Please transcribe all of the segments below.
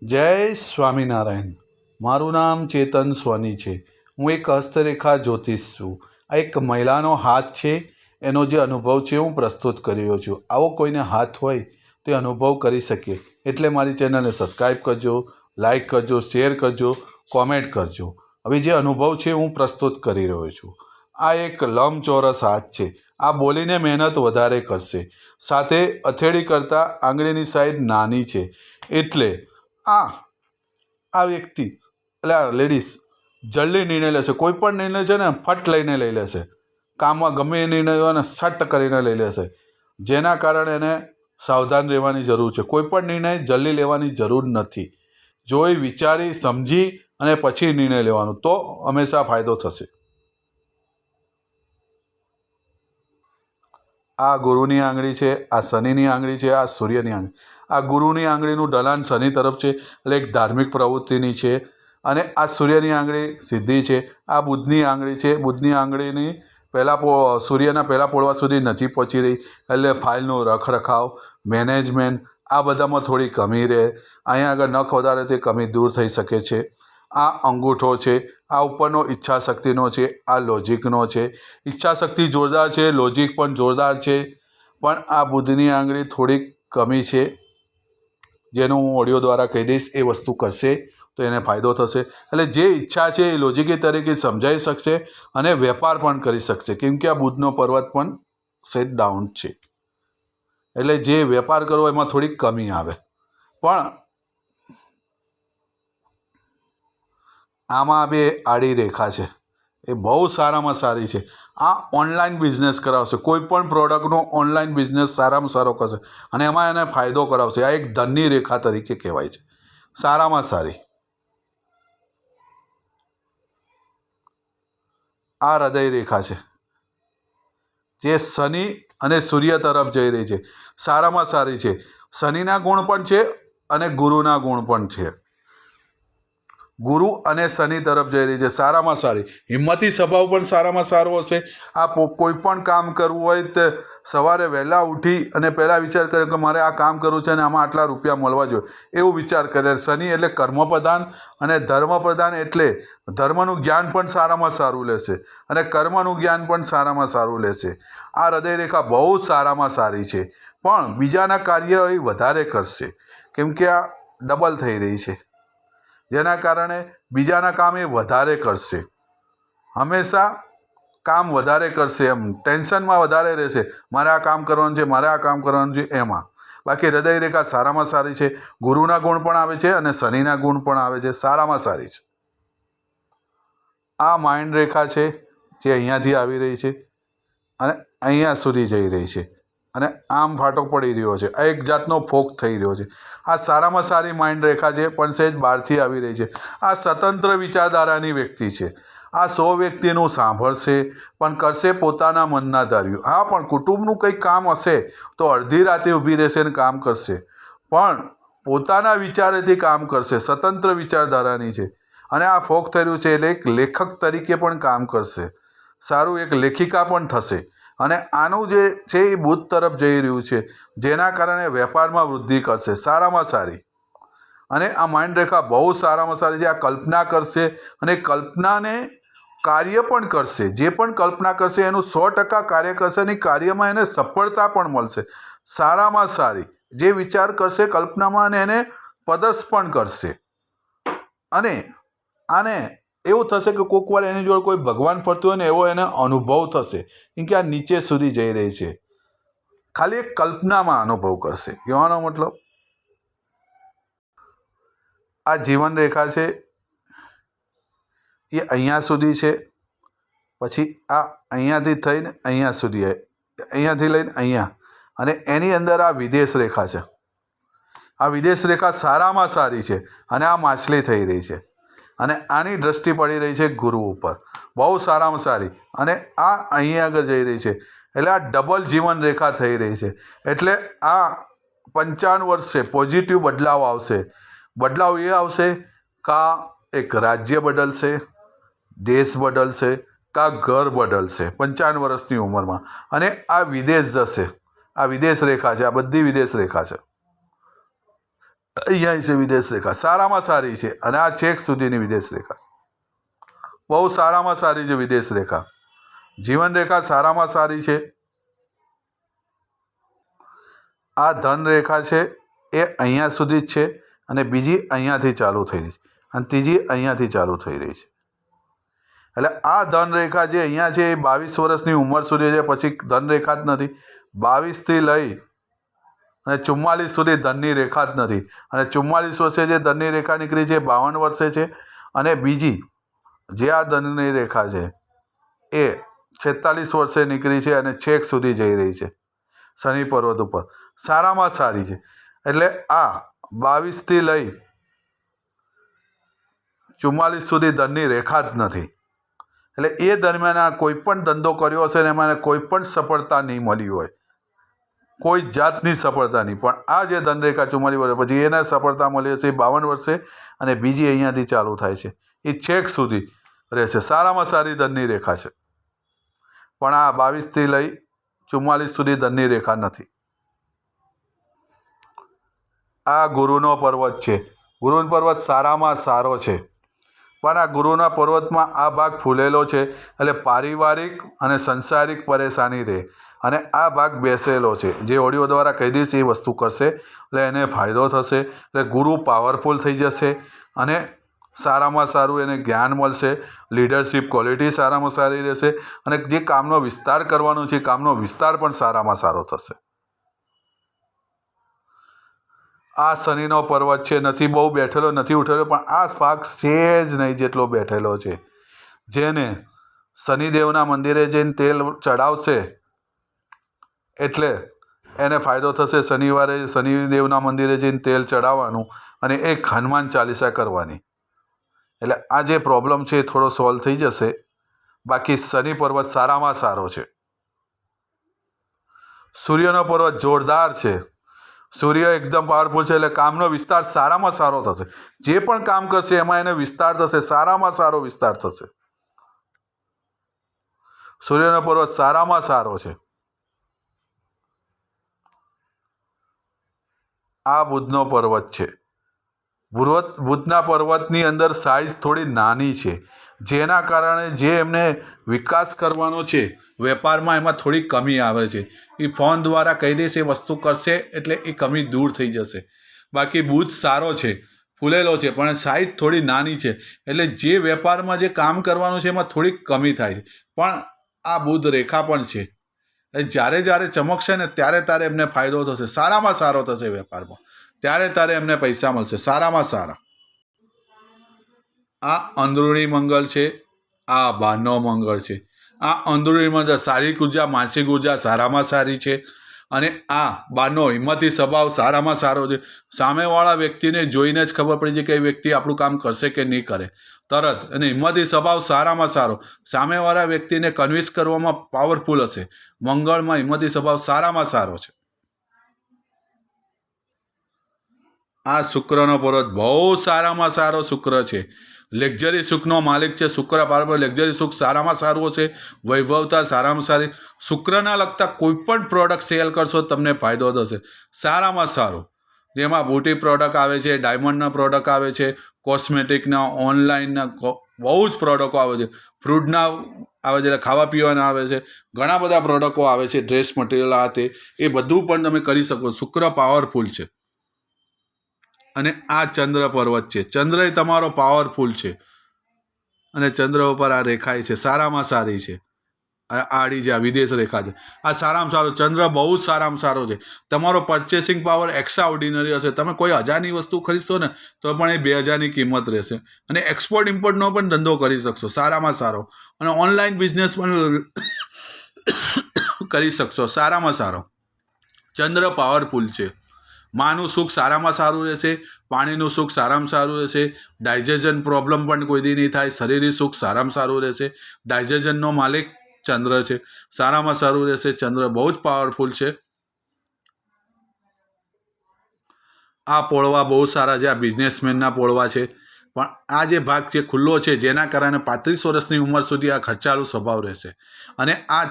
જય સ્વામિનારાયણ. મારું નામ ચેતન સોની છે. હું એક હસ્તરેખા જ્યોતિષ છું. આ એક મહિલાનો હાથ છે, એનો જે અનુભવ છે હું પ્રસ્તુત કરી રહ્યો છું. આવો કોઈને હાથ હોય તો એ અનુભવ કરી શકીએ એટલે મારી ચેનલને સબસ્ક્રાઈબ કરજો, લાઈક કરજો, શેર કરજો, કોમેન્ટ કરજો. હવે જે અનુભવ છે હું પ્રસ્તુત કરી રહ્યો છું. આ એક લંબચોરસ હાથ છે. આ બોલીને મહેનત વધારે કરશે, સાથે અથેળી કરતાં આંગળીની સાઈડ નાની છે. એટલે આ વ્યક્તિ એટલે આ લેડીઝ જલ્દી નિર્ણય લેશે. કોઈ પણ નિર્ણય છે ને ફટ લઈને લઈ લેશે. કામમાં ગમે એ નિર્ણય હોય ને સટ કરીને લઈ લેશે, જેના કારણે એને સાવધાન રહેવાની જરૂર છે. કોઈ પણ નિર્ણય જલ્દી લેવાની જરૂર નથી. જોઈ વિચારી સમજી અને પછી નિર્ણય લેવાનો, તો હંમેશા ફાયદો થશે. આ ગુરુની આંગળી છે, આ શનિની આંગળી છે, આ સૂર્યની આંગળી. આ ગુરુની આંગળીનું ઢલાન શનિ તરફ છે એટલે એક ધાર્મિક પ્રવૃત્તિની છે. અને આ સૂર્યની આંગળી સિદ્ધિ છે. આ બુધની આંગળી છે. બુધની આંગળીની સૂર્યના પહેલા પોળવા સુધી નથી પહોંચી રહી એટલે ફાઇલનું રખરખાવ, મેનેજમેન્ટ આ બધામાં થોડી કમી રહે. અહીંયા આગળ નખ વધારે તે કમી દૂર થઈ શકે છે. આ અંગૂઠો છે. આ ઉપરનો ઈચ્છાશક્તિનો છે. આ લોજિકનો છે. ઈચ્છાશક્તિ જોરદાર છે, લોજિક પણ જોરદાર છે. પણ આ બુધની આંગળી થોડીક કમી છે, જેનું હું ઓડિયો દ્વારા કહી દઈશ. એ વસ્તુ કરશે તો એને ફાયદો થશે. એટલે જે ઈચ્છા છે એ લોજિકી તરીકે સમજાઈ શકશે અને વેપાર પણ કરી શકશે, કેમ કે આ બુધનો પર્વત પણ સેટ ડાઉન છે. એટલે જે વેપાર કરવો એમાં થોડીક કમી આવે. પણ આમાં બે આડી રેખા છે, એ બહુ સારામાં સારી છે. આ ઓનલાઈન બિઝનેસ કરાવશે. કોઈ પણ પ્રોડક્ટનો ઓનલાઈન બિઝનેસ સારામાં સારો કરશે અને એમાં એને ફાયદો કરાવશે. આ એક ધનની રેખા તરીકે કહેવાય છે, સારામાં સારી. આ હૃદય રેખા છે, જે શનિ અને સૂર્ય તરફ જઈ રહી છે. સારામાં સારી છે. શનિના ગુણ પણ છે અને ગુરુના ગુણ પણ છે. ગુરુ અને શનિ તરફ જઈ રહી છે, સારામાં સારી. હિંમતી સ્વભાવ પણ સારામાં સારો હશે. આ કોઈ પણ કામ કરવું હોય તો સવારે વહેલા ઉઠી અને પહેલાં વિચાર કરે કે મારે આ કામ કરવું છે અને આમાં આટલા રૂપિયા મળવા જોઈએ, એવું વિચાર કરે. શનિ એટલે કર્મપ્રધાન અને ધર્મપ્રધાન, એટલે ધર્મનું જ્ઞાન પણ સારામાં સારું લેશે અને કર્મનું જ્ઞાન પણ સારામાં સારું લેશે. આ હૃદય રેખા બહુ સારામાં સારી છે, પણ બીજાના કાર્ય એ વધારે કરશે, કેમ કે આ ડબલ થઈ રહી છે, જેના કારણે બીજાના કામ એ વધારે કરશે. હંમેશા કામ વધારે કરશે, એમ ટેન્શનમાં વધારે રહેશે. મારે આ કામ કરવાનું છે, મારે આ કામ કરવાનું છે એમાં. બાકી હૃદય રેખા સારામાં સારી છે. ગુરુના ગુણ પણ આવે છે અને શનિના ગુણ પણ આવે છે, સારામાં સારી છે. આ માઇન્ડ રેખા છે, જે અહીંયાથી આવી રહી છે અને અહીંયા સુધી જઈ રહી છે અને આમ ફાટો પડી રહ્યો છે. આ એક જાતનો ફોક થઈ રહ્યો છે. આ સારામાં સારી માઇન્ડ રેખા છે, પણ સહેજ બહારથી આવી રહી છે. આ સ્વતંત્ર વિચારધારાની વ્યક્તિ છે. આ 100 વ્યક્તિનું સાંભળશે પણ કરશે પોતાના મનના ધાર્યું. હા, પણ કુટુંબનું કંઈક કામ હશે તો અડધી રાતે ઊભી રહેશે અને કામ કરશે, પણ પોતાના વિચારેથી કામ કરશે. સ્વતંત્ર વિચારધારાની છે અને આ ફોક થઈ રહ્યું છે એટલે એક લેખક તરીકે પણ કામ કરશે. સારું, એક લેખિકા પણ થશે. અને આનું જે છે એ બુધ તરફ જઈ રહ્યું છે, જેના કારણે વેપારમાં વૃદ્ધિ કરશે, સારામાં સારી. અને આ માઇન્ડ રેખા બહુ સારામાં સારી છે. આ કલ્પના કરશે અને કલ્પનાને કાર્ય પણ કરશે. જે પણ કલ્પના કરશે એનું 100% કાર્ય કરશે અને કાર્યમાં એને સફળતા પણ મળશે, સારામાં સારી. જે વિચાર કરશે કલ્પનામાં અને એને પદસ્થ પણ કરશે. અને આને એવું થશે કે કોઈક વાર એની જોડે કોઈ ભગવાન ફરતું હોય ને એવો એને અનુભવ થશે, કેમ કે આ નીચે સુધી જઈ રહી છે. ખાલી એક કલ્પનામાં અનુભવ કરશે, કહેવાનો મતલબ. આ જીવન રેખા છે, એ અહીંયા સુધી છે. પછી આ અહીંયાથી થઈને અહીંયા સુધી, અહીંયાથી લઈને અહીંયા, અને એની અંદર આ વિદેશ રેખા છે. આ વિદેશ રેખા સારામાં સારી છે અને આ માછલી થઈ રહી છે અને આની દ્રષ્ટિ પડી રહી છે ગુરુ ઉપર, બહુ સારામાં સારી. અને આ અહીં આગળ જઈ રહી છે એટલે આ ડબલ જીવન રેખા થઈ રહી છે. એટલે આ 55 વર્ષે પોઝિટિવ બદલાવ આવશે. બદલાવ એ આવશે કે એક રાજ્ય બદલશે, દેશ બદલશે, કા ઘર બદલશે 55 વર્ષની ઉંમરમાં. અને આ વિદેશ જશે. આ વિદેશ રેખા છે, આ બધી વિદેશ રેખા છે. અહીંયા છે વિદેશ રેખા, સારામાં સારી છે. અને આ ચેક સુધીની વિદેશ રેખા બહુ સારામાં સારી છે. વિદેશ રેખા, જીવન રેખા સારામાં સારી છે. આ ધન રેખા છે એ અહીંયા સુધી જ છે, અને બીજી અહીંયાથી ચાલુ થઈ રહી છે, અને ત્રીજી અહીંયાથી ચાલુ થઈ રહી છે. એટલે આ ધન રેખા જે અહીંયા છે એ 22 વર્ષની ઉંમર સુધી છે, પછી ધન રેખા જ નથી. 22થી લઈ અને 44 સુધી ધનની રેખા જ નથી. અને 44 વર્ષે જે ધનની રેખા નીકળી છે 52 વર્ષે છે, અને બીજી જે આ ધનની રેખા છે એ 46 વર્ષે નીકળી છે અને છેક સુધી જઈ રહી છે શનિ પર્વત ઉપર. સારામાં સારી છે. એટલે આ 22થી લઈ 44 સુધી ધનની રેખા જ નથી. એટલે એ દરમિયાન આ કોઈ પણ ધંધો કર્યો હશે ને એમાં કોઈ પણ સફળતા નહીં મળી હોય, કોઈ જાતની સફળતા નહીં. પણ આ જે ધનરેખા 44 વર્ષ પછી એને સફળતા મળી હશે 52 વર્ષે, અને બીજી અહીંયાથી ચાલુ થાય છે એ છેક સુધી રહેશે. સારામાં સારી ધનની રેખા છે. પણ આ 22થી લઈ 44 સુધી ધનની રેખા નથી. આ ગુરુનો પર્વત છે. ગુરુનો પર્વત સારામાં સારો છે, પણ આ ગુરુના પર્વતમાં આ ભાગ ફૂલેલો છે, એટલે પારિવારિક અને સંસારિક પરેશાની રહે. અને આ ભાગ બેસેલો છે. જે ઓડિયો દ્વારા કહી દઈશ એ વસ્તુ કરશે એટલે એને ફાયદો થશે. એટલે ગુરુ પાવરફુલ થઈ જશે અને સારામાં સારું એને જ્ઞાન મળશે. લીડરશિપ ક્વોલિટી સારામાં સારી રહેશે, અને જે કામનો વિસ્તાર કરવાનો છે કામનો વિસ્તાર પણ સારામાં સારો થશે. આ શનિનો પર્વત છે. નથી બહુ બેઠેલો, નથી ઉઠેલો, પણ આ ભાગ છે જ નહીં જેટલો બેઠેલો છે. જેને શનિદેવના મંદિરે જઈને તેલ ચડાવશે એટલે એને ફાયદો થશે. શનિવારે શનિદેવના મંદિરે જઈને તેલ ચડાવવાનું અને એક હનુમાન ચાલીસા કરવાની. એટલે આ જે પ્રોબ્લેમ છે એ થોડો સોલ્વ થઈ જશે. બાકી શનિ પર્વત સારામાં સારો છે. સૂર્યનો પર્વત જોરદાર છે. સૂર્ય એકદમ પાવરફુલ છે, એટલે કામનો વિસ્તાર સારામાં સારો થશે. જે પણ કામ કરશે એમાં એને વિસ્તાર થશે, સારામાં સારો વિસ્તાર થશે. સૂર્યનો પર્વત સારામાં સારો છે. આ બુધનો પર્વત છે. બુધના પર્વતની અંદર સાઇઝ થોડી નાની છે, જેના કારણે જે એમને વિકાસ કરવાનો છે વેપારમાં એમાં થોડી કમી આવે છે. એ ફોન દ્વારા કહી દેશે એ વસ્તુ કરશે એટલે એ કમી દૂર થઈ જશે. બાકી બુધ સારો છે, ફૂલેલો છે, પણ સાઇઝ થોડી નાની છે, એટલે જે વેપારમાં જે કામ કરવાનું છે એમાં થોડીક કમી થાય છે. પણ આ બુધ રેખા પણ છે. જ્યારે જ્યારે ચમકશે ને ત્યારે ત્યારે એમને ફાયદો થશે. સારામાં સારો થશે વેપારમાં. ત્યારે ત્યારે એમને પૈસા મળશે સારામાં સારા. આ અંદરૂણી મંગળ છે. આ બહારનો મંગળ છે. આ અંદરૂણી મંગળ શારીરિક ઉર્જા, માનસિક ઉર્જા સારામાં સારી છે. અને આ બહારનો હિંમતી સ્વભાવ સારામાં સારો છે. સામેવાળા વ્યક્તિને જોઈને જ ખબર પડી છે કે એ વ્યક્તિ આપણું કામ કરશે કે નહીં કરે તરત. અને હિંમતી સ્વભાવ સારામાં સારો. સામેવાળા વ્યક્તિને કન્વિન્સ કરવામાં પાવરફુલ હશે. મંગળમાં હિંમતી સ્વભાવ સારામાં સારો છે. આ શુક્રનો પર્વત બહુ સારામાં સારો શુક્ર છે. લક્ઝરી સુખનો માલિક છે. શુક્ર પાર્વતી લક્ઝરી સુખ સારામાં સારું હશે. વૈભવતા સારામાં સારી. શુક્રના લગતા કોઈ પણ પ્રોડક્ટ સેલ કરશો તમને ફાયદો થશે. સારામાં સારો. જેમાં બ્યુટી પ્રોડક્ટ આવે છે, ડાયમંડના પ્રોડક્ટ આવે છે, કોસ્મેટિકના, ઓનલાઈનના બહુ જ પ્રોડક્ટો આવે છે, ફ્રૂટના આવે છે, ખાવા પીવાના આવે છે, ઘણા બધા પ્રોડક્ટો આવે છે, ડ્રેસ મટીરિયલ આ તે એ બધું પણ તમે કરી શકો. શુક્ર પાવરફુલ છે. અને આ ચંદ્ર પર્વત છે. ચંદ્ર એ તમારો પાવરફુલ છે, અને ચંદ્ર ઉપર આ રેખાય છે સારામાં સારી છે. આડી જે આ વિદેશ રેખા છે આ સારામાં સારો. ચંદ્ર બહુ જ સારામાં સારો છે. તમારો પરચેસિંગ પાવર એક્સ્ટ્રા ઓર્ડિનરી હશે. તમે કોઈ 1000ની વસ્તુ ખરીદશો ને તો પણ એ 2000ની કિંમત રહેશે. અને એક્સપોર્ટ ઇમ્પોર્ટનો પણ ધંધો કરી શકશો સારામાં સારો. અને ઓનલાઈન બિઝનેસ પણ કરી શકશો સારામાં સારો. ચંદ્ર પાવરફુલ છે. માનું સુખ સારામાં સારું રહેશે. પાણીનું સુખ સારામાં સારું રહેશે. ડાયજેશન પ્રોબ્લેમ પણ કોઈ દી નહીં થાય. શરીરી સુખ સારામાં સારું રહેશે. ડાયજેશનનો માલિક ચંદ્ર છે. સારામાં સારું રહેશે. ચંદ્ર બહુ જ પાવરફુલ છે. આ પોળવા બહુ સારા છે. આ બિઝનેસમેનના પોળવા છે. પણ આ જે ભાગ છે ખુલ્લો છે, જેના કારણે 35 વર્ષની ઉંમર સુધી આ ખર્ચાળુ સ્વભાવ રહેશે. અને આ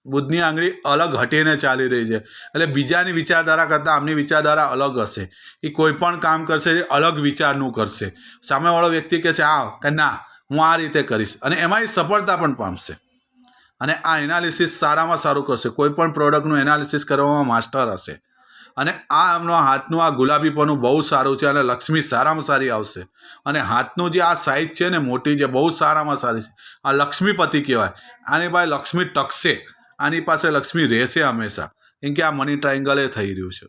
બુધની આંગળી અલગ હટીને ચાલી રહી છે, એટલે બીજાની વિચારધારા કરતાં આમની વિચારધારા અલગ હશે. એ કોઈ પણ કામ કરશે એ અલગ વિચારનું કરશે. સામેવાળો વ્યક્તિ કહેશે કે ના હું આ રીતે કરીશ, અને એમાં એ સફળતા પણ પામશે. અને આ એનાલિસિસ સારામાં સારું કરશે. કોઈ પણ પ્રોડક્ટનું એનાલિસિસ કરવામાં માસ્ટર હશે. અને આ એમનો હાથનું આ ગુલાબીપણું બહુ સારું છે, અને લક્ષ્મી સારામાં સારી આવશે. અને હાથનું જે આ સાઇઝ છે ને મોટી છે, બહુ સારામાં સારી છે. આ લક્ષ્મીપતિ કહેવાય. આની પાસે લક્ષ્મી ટકશે, આની પાસે લક્ષ્મી રહેશે હંમેશા, કેમ કે આ મની ટ્રાયેંગલ એ થઈ રહ્યું છે.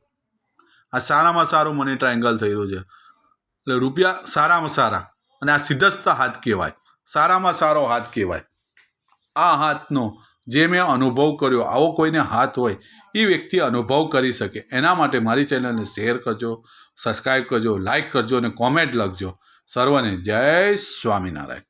આ સારામાં સારું મની ટ્રાયેંગલ થઈ રહ્યું છે. એટલે રૂપિયા સારામાં સારા, અને આ સિદ્ધસ્થ હાથ કહેવાય, સારામાં સારો હાથ કહેવાય. આ હાથનો જે મેં અનુભવ કર્યો, આવો કોઈને હાથ હોય એ વ્યક્તિ અનુભવ કરી શકે. એના માટે મારી ચેનલને શેર કરજો, સબસ્ક્રાઈબ કરજો, લાઈક કરજો અને કોમેન્ટ લખજો. સર્વને જય સ્વામિનારાયણ.